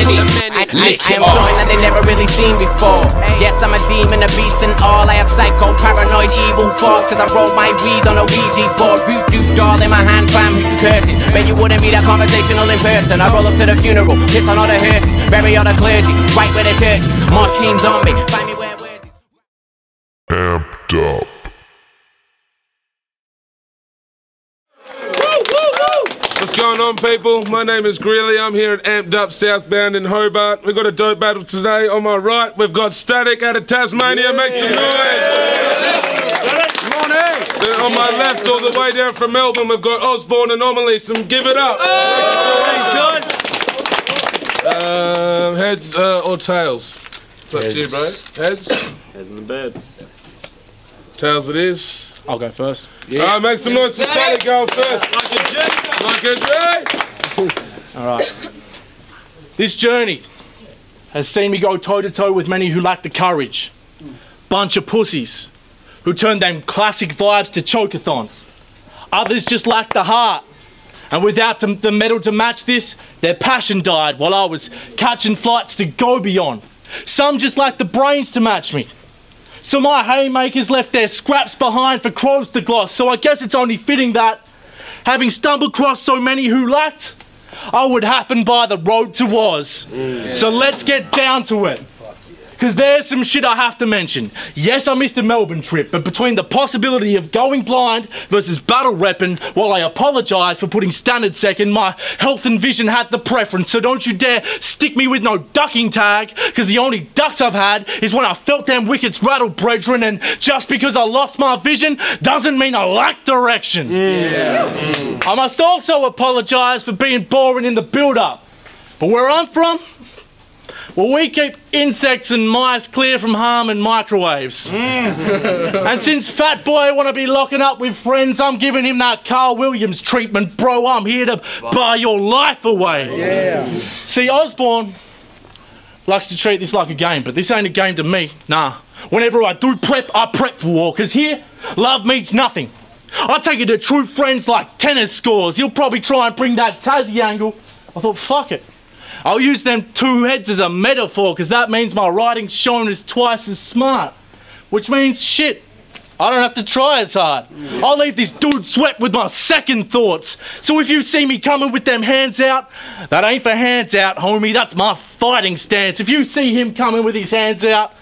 many. I am showing that they never really seen before. Yes, I'm a demon, a beast and all. I have psycho, paranoid, evil thoughts, cause I roll my weed on a Ouija board. Voodoo doll in my hand, fam, who you cursing? Bet you wouldn't be that conversational in person. I roll up to the funeral, piss on all the hearses, bury all the clergy, right where the church is. March King Zombie, find me where words is. Amped up. What's going on, people? My name is Greeley. I'm here at Amped Up Southbound in Hobart. We've got a dope battle today. On my right, we've got Static out of Tasmania. Make some noise. Then on my left, all the way down from Melbourne, we've got Osborne Anomaly. Some give it up. Heads or tails? It's up to you, bro. Heads? Heads in the bed. Tails it is. I'll go first. Yeah. Alright, make some noise for Static going first. Like a J. Like a J. Alright. This journey has seen me go toe-to-toe with many who lack the courage. Bunch of pussies who turned them classic vibes to chokeathons. Others just lack the heart. And without the metal to match this, their passion died while I was catching flights to go beyond. Some just lack the brains to match me. So my haymakers left their scraps behind for crows to gloss. So I guess it's only fitting that, having stumbled across so many who lacked, I would happen by the road to Oz. So let's get down to it. Because there's some shit I have to mention. Yes, I missed a Melbourne trip, but between the possibility of going blind versus battle repping, while I apologise for putting standard second, my health and vision had the preference. So don't you dare stick me with no ducking tag, because the only ducks I've had is when I felt them wickets rattle, brethren, and just because I lost my vision doesn't mean I lack direction. I must also apologise for being boring in the build-up. But where I'm from, well, we keep insects and mice clear from harm and microwaves. And since Fat Boy want to be locking up with friends, I'm giving him that Carl Williams treatment. Bro, I'm here to buy your life away. See, Osborne likes to treat this like a game, but this ain't a game to me, nah. Whenever I do prep, I prep for war, because here, love means nothing. I take it to true friends like tennis scores. He'll probably try and bring that Tassie angle. I thought, fuck it. I'll use them two heads as a metaphor, because that means my writing's shown as twice as smart. Which means, shit, I don't have to try as hard. I'll leave this dude swept with my second thoughts. So if you see me coming with them hands out, that ain't for hands out, homie, that's my fighting stance. If you see him coming with his hands out,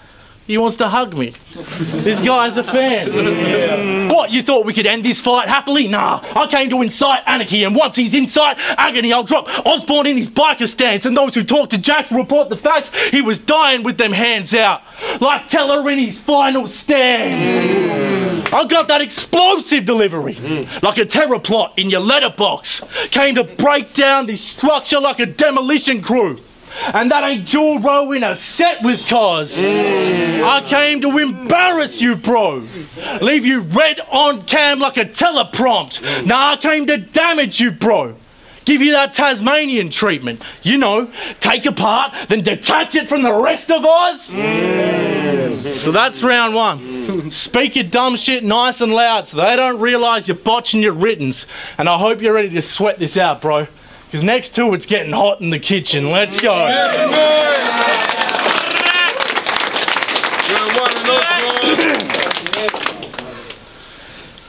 he wants to hug me. This guy's a fan. What, you thought we could end this fight happily? Nah, I came to incite anarchy, and once he's inside agony, I'll drop Osborne in his biker stance, and those who talk to Jax will report the facts. He was dying with them hands out, like Teller in his final stand. I got that explosive delivery, like a terror plot in your letterbox. Came to break down this structure like a demolition crew. And that ain't dual row in a set with cause. I came to embarrass you, bro. Leave you red on cam like a teleprompt. Nah, I came to damage you, bro. Give you that Tasmanian treatment. You know, take apart, then detach it from the rest of us. So that's round one. Speak your dumb shit nice and loud so they don't realise you're botching your writtens. And I hope you're ready to sweat this out, bro. Because next to it's getting hot in the kitchen. Let's go.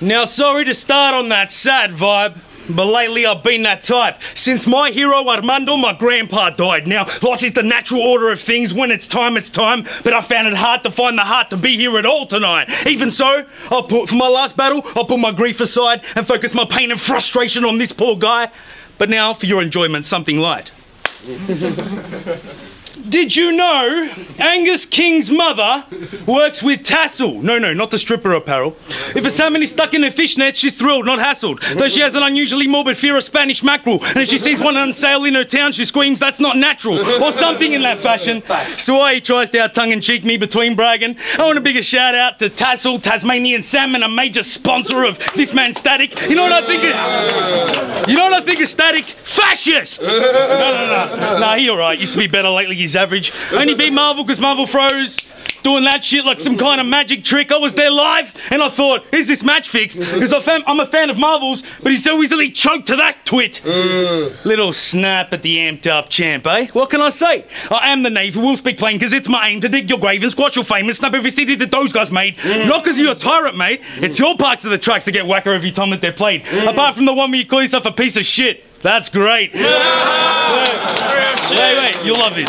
Now, sorry to start on that sad vibe, but lately I've been that type. Since my hero Armando, my grandpa died. Now, loss is the natural order of things. When it's time, but I found it hard to find the heart to be here at all tonight. Even so, for my last battle, I'll put my grief aside and focus my pain and frustration on this poor guy. But now, for your enjoyment, something light. Did you know Angus King's mother works with Tassel? No, not the stripper apparel. If a salmon is stuck in her fishnet, she's thrilled, not hassled. Though she has an unusually morbid fear of Spanish mackerel. And if she sees one on sale in her town, she screams, that's not natural. Or something in that fashion. So while he tries to out-tongue-in-cheek me between bragging, I want a bigger shout out to Tassel, Tasmanian Salmon, a major sponsor of this man Static. You know what I think of? You know what I think of Static? Fascist! No, he alright. Used to be better lately, he's average. Only beat Marvel because Marvel froze. doing that shit like some kind of magic trick. I was there live, and I thought, is this match fixed? Because I'm a fan of Marvel's, but he's so easily choked to that twit. Little snap at the amped up champ, eh? What can I say? I am the knave who will speak plain, because it's my aim to dig your grave and squash your fame and snap every CD that those guys made. Not because you're a tyrant, mate. It's your parts of the tracks that get whacker every time that they're played. Apart from the one where you call yourself a piece of shit. That's great. Wait, you'll love this.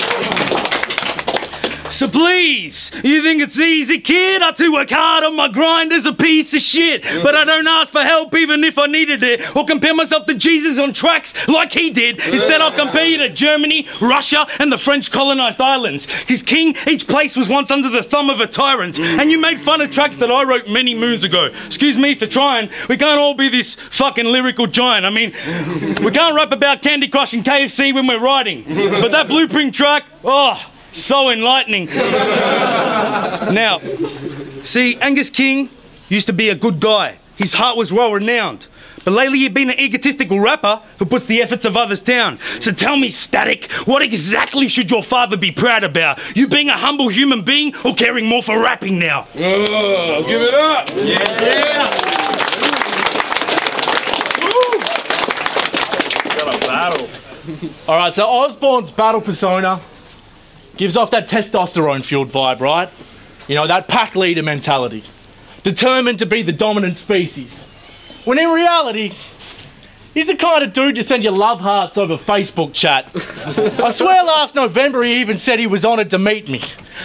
So please, you think it's easy, kid? I too work hard on my grind as a piece of shit. But I don't ask for help even if I needed it. Or compare myself to Jesus on tracks like he did. Instead I'll compare you to Germany, Russia and the French colonised islands. His king, each place was once under the thumb of a tyrant. And you made fun of tracks that I wrote many moons ago. Excuse me for trying. We can't all be this fucking lyrical giant. I mean, we can't rap about Candy Crush and KFC when we're writing. But that Blueprint track, oh, so enlightening. Now, see, Angus King used to be a good guy. His heart was well renowned. But lately you've been an egotistical rapper who puts the efforts of others down. So tell me, Static, what exactly should your father be proud about? You being a humble human being or caring more for rapping now? Oh, give it up. Yeah. Got a battle. All right, so Osborne's battle persona gives off that testosterone-fueled vibe, right? You know, that pack leader mentality. Determined to be the dominant species. When in reality, he's the kind of dude you send your love hearts over Facebook chat. I swear last November he even said he was honoured to meet me.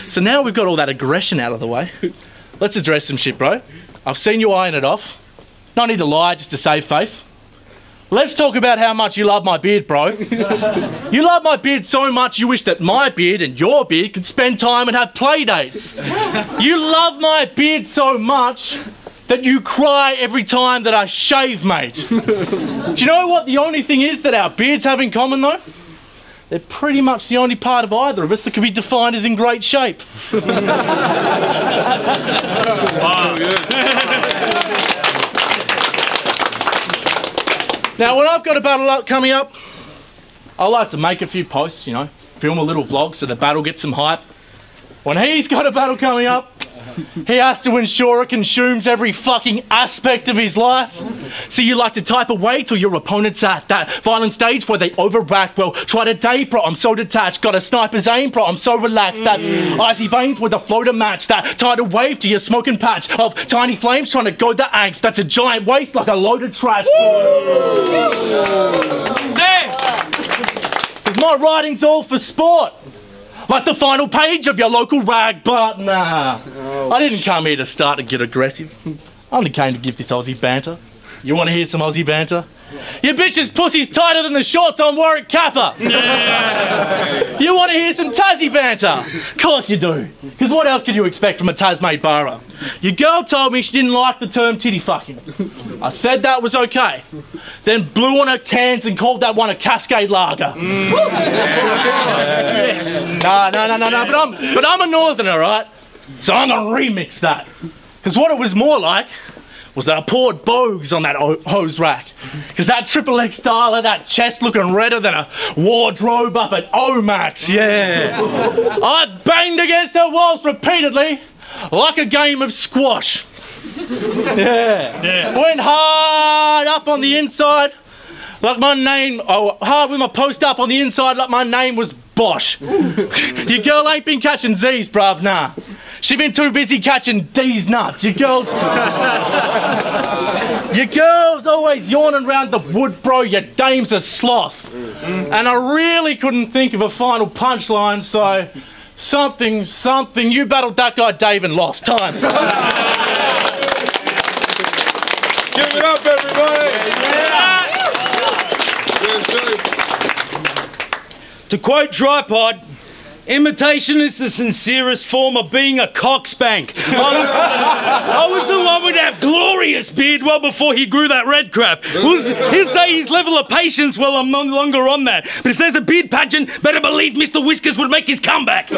So now we've got all that aggression out of the way. Let's address some shit, bro. I've seen you iron it off. No need to lie just to save face. Let's talk about how much you love my beard, bro. You love my beard so much you wish that my beard and your beard could spend time and have play dates. You love my beard so much that you cry every time that I shave, mate. Do you know what the only thing is that our beards have in common, though? They're pretty much the only part of either of us that can be defined as in great shape. Now, when I've got a battle coming up, I like to make a few posts, you know, film a little vlog so the battle gets some hype. When he's got a battle coming up, he has to ensure it consumes every fucking aspect of his life. So you like to type away till your opponent's at that violent stage where they overact. Well, try to date, bro, I'm so detached. Got a sniper's aim, bro, I'm so relaxed. That's icy veins with a flow to match. That tidal wave to your smoking patch of tiny flames trying to go the angst. That's a giant waste like a load of trash. Damn! Because my writing's all for sport. Like the final page of your local rag, but nah. I didn't come here to start to get aggressive. I only came to give this Aussie banter. You want to hear some Aussie banter? Your bitch's pussy's tighter than the shorts on Warwick Kappa. Yeah. You want to hear some Tassie banter? Of course you do. Because what else could you expect from a Tasmate Barra? Your girl told me she didn't like the term titty fucking. I said that was okay. Then blew on her cans and called that one a Cascade Lager. Yes. No, but I'm a northerner, right? So I'm gonna remix that. Because what it was more like was that I poured Bogues on that hose rack. Because that XXX style of that chest looking redder than a wardrobe up at Omax, yeah. I banged against her walls repeatedly like a game of squash. Yeah. Went hard up on the inside like my name, hard with my post up on the inside like my name was Bosch. Your girl ain't been catching Z's, bruv, nah. She been too busy catching D's nuts. Your girl's always yawning around the wood, bro. Your dame's a sloth. And I really couldn't think of a final punchline, so something, you battled that guy Dave and lost. Time. Give it up, everybody. To quote Tripod, imitation is the sincerest form of being a cockspank. I was the one with that glorious beard well before he grew that red crap. He'll say his level of patience, well, I'm no longer on that. But if there's a beard pageant, better believe Mr. Whiskers would make his comeback. See?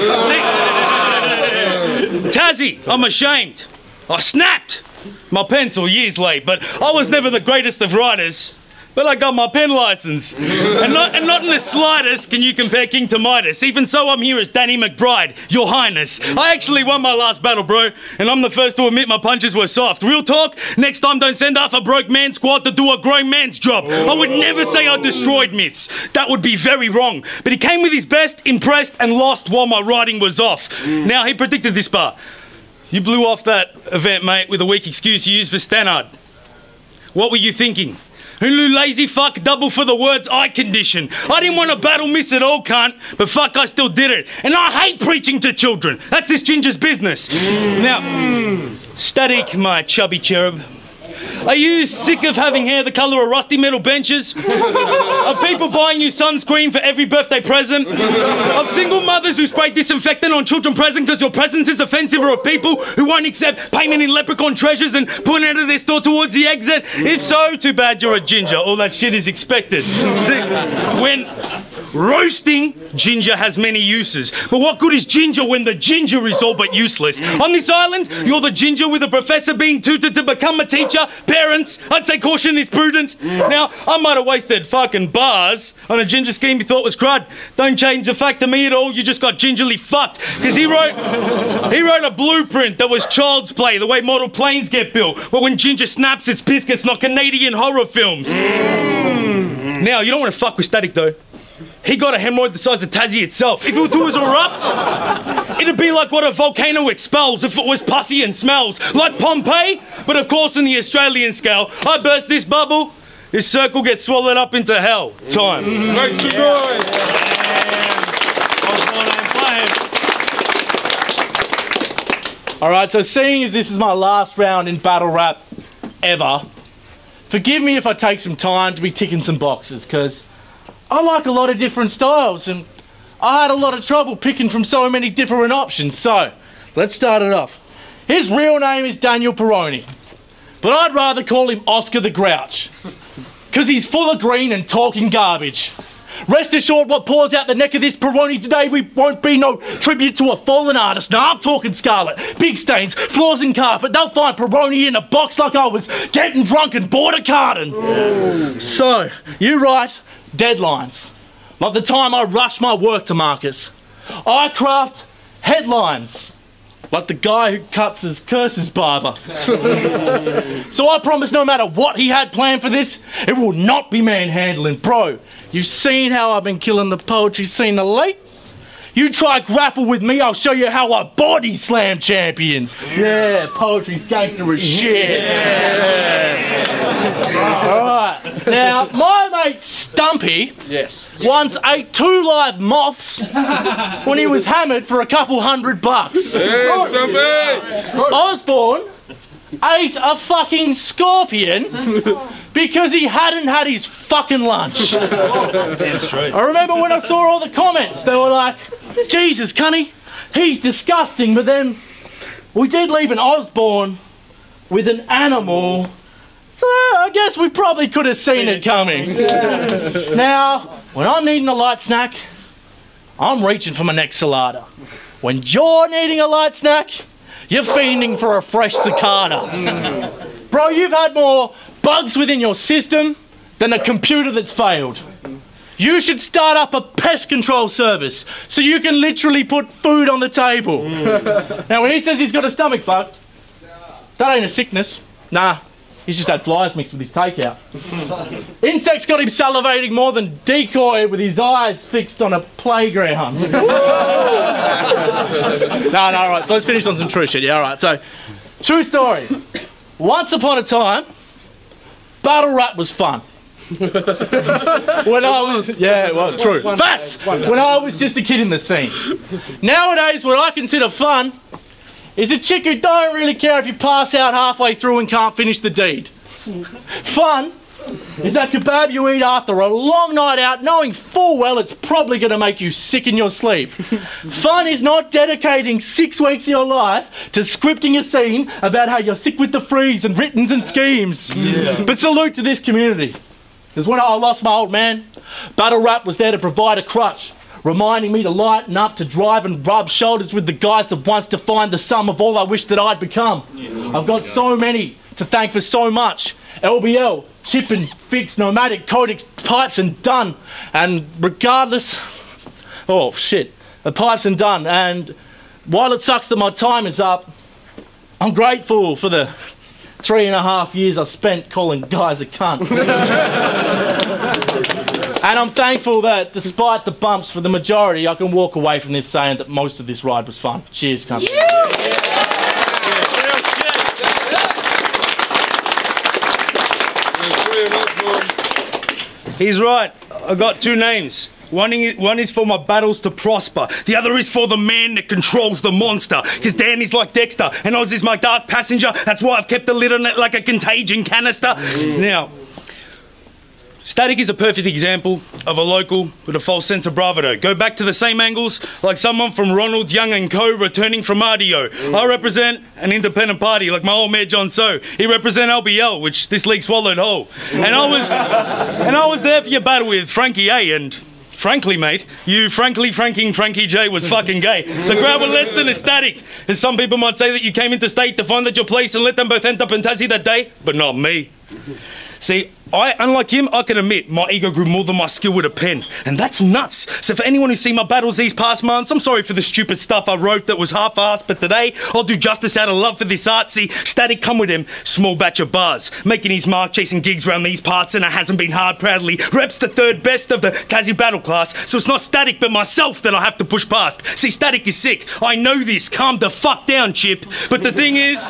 Tassie, I'm ashamed. I snapped. My pencil years late, but I was never the greatest of writers. But I got my pen license. and not in the slightest can you compare King to Midas. Even so, I'm here as Danny McBride, Your Highness. I actually won my last battle, bro, and I'm the first to admit my punches were soft. Real talk, next time don't send half a broke man squad to do a grown man's job. I would never say I destroyed myths. That would be very wrong. But he came with his best, impressed, and lost while my writing was off. Now, he predicted this part. You blew off that event, mate, with a weak excuse you used for Stannard. What were you thinking? Hulu lazy fuck double for the words eye condition. I didn't want to battle miss at all, cunt, but fuck, I still did it. And I hate preaching to children. That's this ginger's business. Now, Static, my chubby cherub. Are you sick of having hair the colour of rusty metal benches? Of people buying you sunscreen for every birthday present? Of single mothers who spray disinfectant on children present because your presence is offensive, or of people who won't accept payment in leprechaun treasures and point out of their store towards the exit? If so, too bad you're a ginger. All that shit is expected. See, when roasting, ginger has many uses. But what good is ginger when the ginger is all but useless? On this island, you're the ginger with a professor being tutored to become a teacher. Parents, I'd say caution is prudent. Now, I might have wasted fucking bars on a ginger scheme you thought was crud. Don't change the fact to me at all, you just got gingerly fucked. Because he wrote a blueprint that was child's play, the way model planes get built. But when ginger snaps its biscuits, not Canadian horror films. Now, you don't want to fuck with Static though. He got a hemorrhoid the size of Tassie itself. If it were to erupt, it'd be like what a volcano expels if it was pussy and smells. Like Pompeii, but of course in the Australian scale. I burst this bubble, this circle gets swallowed up into hell. Time. Make some noise. Alright, so seeing as this is my last round in battle rap ever, forgive me if I take some time to be ticking some boxes, because I like a lot of different styles and I had a lot of trouble picking from so many different options. So, let's start it off. His real name is Daniel Peroni, but I'd rather call him Oscar the Grouch, because he's full of green and talking garbage. Rest assured, what pours out the neck of this Peroni today won't be no tribute to a fallen artist. No, I'm talking scarlet, big stains, floors and carpet. They'll find Peroni in a box like I was getting drunk and bought a carton. Ooh. So, you write deadlines, like the time I rush my work to Marcus. I craft headlines, like the guy who cuts his curses barber. So I promise no matter what he had planned for this, it will not be manhandling. Bro, you've seen how I've been killing the poetry scene of late? You try grapple with me, I'll show you how I body slam champions. Yeah, poetry's gangster as shit. Yeah. Alright, now my mate Stumpy once ate 2 live moths when he was hammered for a couple $100. Hey, Stumpy! Osborne ate a fucking scorpion because he hadn't had his fucking lunch. Damn straight. I remember when I saw all the comments, they were like, Jesus, Cunny, he's disgusting, but then we did leave an Osborne with an animal, so I guess we probably could have seen it coming. Now, when I'm needing a light snack, I'm reaching for my next salada. When you're needing a light snack, you're fiending for a fresh cicada. Bro, you've had more bugs within your system than a computer that's failed. You should start up a pest control service so you can literally put food on the table. Now, when he says he's got a stomach bug, that ain't a sickness. Nah, he's just had flies mixed with his takeout. Insects got him salivating more than Decoy with his eyes fixed on a playground. No, alright, so let's finish on some true shit. Yeah, alright, so, true story. Once upon a time, battle rap was fun. When I was, yeah, well, true. Facts! When I was just a kid in the scene. Nowadays, what I consider fun is a chick who don't really care if you pass out halfway through and can't finish the deed. Fun is that kebab you eat after a long night out knowing full well it's probably going to make you sick in your sleep. Fun is not dedicating 6 weeks of your life to scripting a scene about how you're sick with the freeze and writtens and schemes. Yeah. But salute to this community. Because when I lost my old man, battle rap was there to provide a crutch, reminding me to lighten up, to drive and rub shoulders with the guys that once defined the sum of all I wish that I'd become. I've got so many to thank for so much. LBL, chip and fix pneumatic codex pipes and done. And regardless, oh shit, the pipes and done. And while it sucks that my time is up, I'm grateful for the 3.5 years I spent calling guys a cunt. And I'm thankful that despite the bumps for the majority, I can walk away from this saying that most of this ride was fun. Cheers, cunt. He's right. I got two names. One is for my battles to prosper. The other is for the man that controls the monster. Because Dan is like Dexter, and Oz is my dark passenger. That's why I've kept the lid on it like a contagion canister. Now, Static is a perfect example of a local with a false sense of bravado. Go back to the same angles like someone from Ronald Young and Co. returning from RDO. I represent an independent party like my old mate John So. He represent LBL, which this league swallowed whole. And I was there for your battle with Frankie A. And frankly, mate, you frankly franking Frankie J was fucking gay. The crowd were less than ecstatic. As some people might say that you came into state to find that your place and let them both end up in Tassie that day, but not me. See, unlike him, I can admit my ego grew more than my skill with a pen. And that's nuts. So for anyone who's seen my battles these past months, I'm sorry for the stupid stuff I wrote that was half-assed, but today I'll do justice out of love for this art. See, Static come with him, small batch of bars, making his mark, chasing gigs around these parts, and it hasn't been hard, proudly. Reps the third best of the Tassie battle class, so it's not Static but myself that I have to push past. See, Static is sick. I know this. Calm the fuck down, Chip. But the thing is,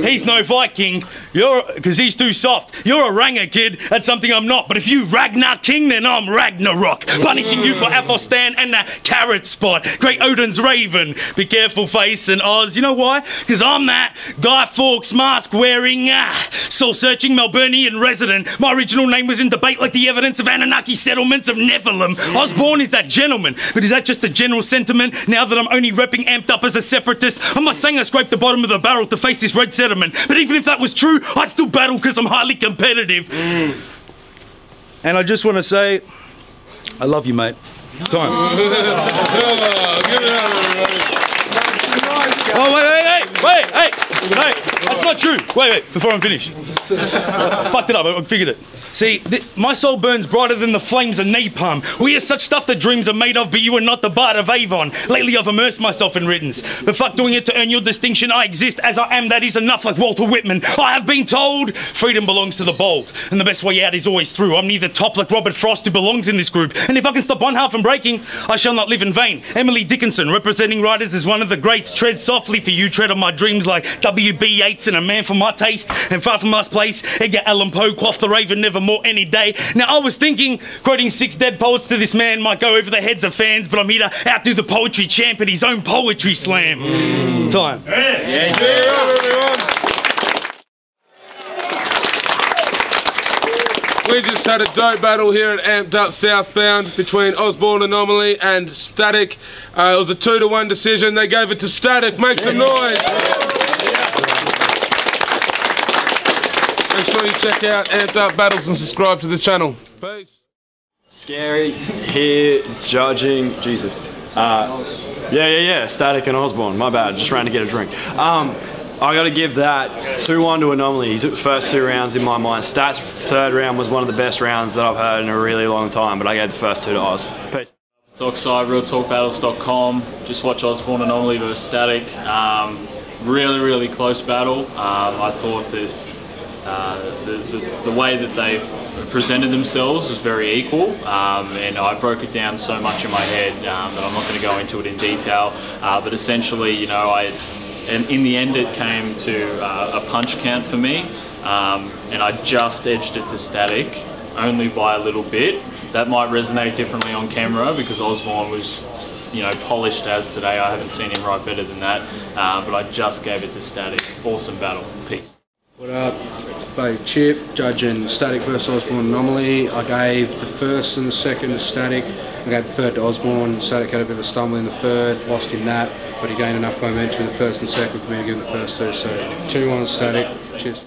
he's no Viking. Because he's too soft. You're a Ranger, kid. That's something I'm not. But if you Ragnar King, then I'm Ragnarok. Punishing you for Athelstan and that carrot spot. Great Odin's Raven. Be careful, Face and Oz. You know why? Because I'm that Guy Fawkes mask wearing, soul-searching Melburnian resident. My original name was in debate like the evidence of Anunnaki settlements of Nephilim. Osborne is that gentleman. But is that just a general sentiment? Now that I'm only repping Amped Up as a separatist, I'm not saying I scraped the bottom of the barrel to face this red sediment. But even if that was true, I'd still battle because I'm highly competitive. And I just want to say, I love you, mate. Time. Oh, wait, that's not true. Wait, before I'm finished. I fucked it up, I figured it. See, my soul burns brighter than the flames of napalm. We are such stuff that dreams are made of, but you are not the bard of Avon. Lately I've immersed myself in riddance, but fuck doing it to earn your distinction. I exist as I am, that is enough, like Walter Whitman. I have been told freedom belongs to the bold, and the best way out is always through. I'm neither top like Robert Frost, who belongs in this group, and if I can stop one half from breaking, I shall not live in vain. Emily Dickinson, representing writers as one of the greats. Tread softly for you, tread on my dreams like W.B. Yeats and a man for my taste, and far from us place, Edgar Allan Poe, quaff the raven nevermore any day. Now I was thinking, quoting 6 dead poets to this man might go over the heads of fans, but I'm here to outdo the poetry champ at his own poetry slam. Time. Everyone. We just had a dope battle here at Amped Up Southbound between Osborne Anomaly and Static. It was a 2-to-1 decision. They gave it to Static. Make some noise. Make sure you check out Amped Up Battles and subscribe to the channel. Peace. Scary here, judging, Jesus. Yeah, Static and Osborne, my bad, just ran to get a drink. I gotta give that 2-1 to Anomaly. He took the first 2 rounds in my mind. Stats' third round was one of the best rounds that I've heard in a really long time, but I gave the first 2 to Oz. Peace. Dockside, realtalkbattles.com. Just watch Osborne Anomaly versus Static. Really close battle. I thought that the way that they presented themselves was very equal, and I broke it down so much in my head that I'm not going to go into it in detail, but essentially, you know, and in the end it came to a punch count for me, and I just edged it to Static only by a little bit. That might resonate differently on camera because Osborne was, you know, polished as today. I haven't seen him write better than that, but I just gave it to Static. Awesome battle. Peace. What up? By Chip, judging Static versus Osborne Anomaly. I gave the first and the second to Static. I gave the third to Osborne. Static had a bit of a stumble in the third, lost in that, but he gained enough momentum in the first and second for me to give him the first 2. So 2-1 Static. Cheers.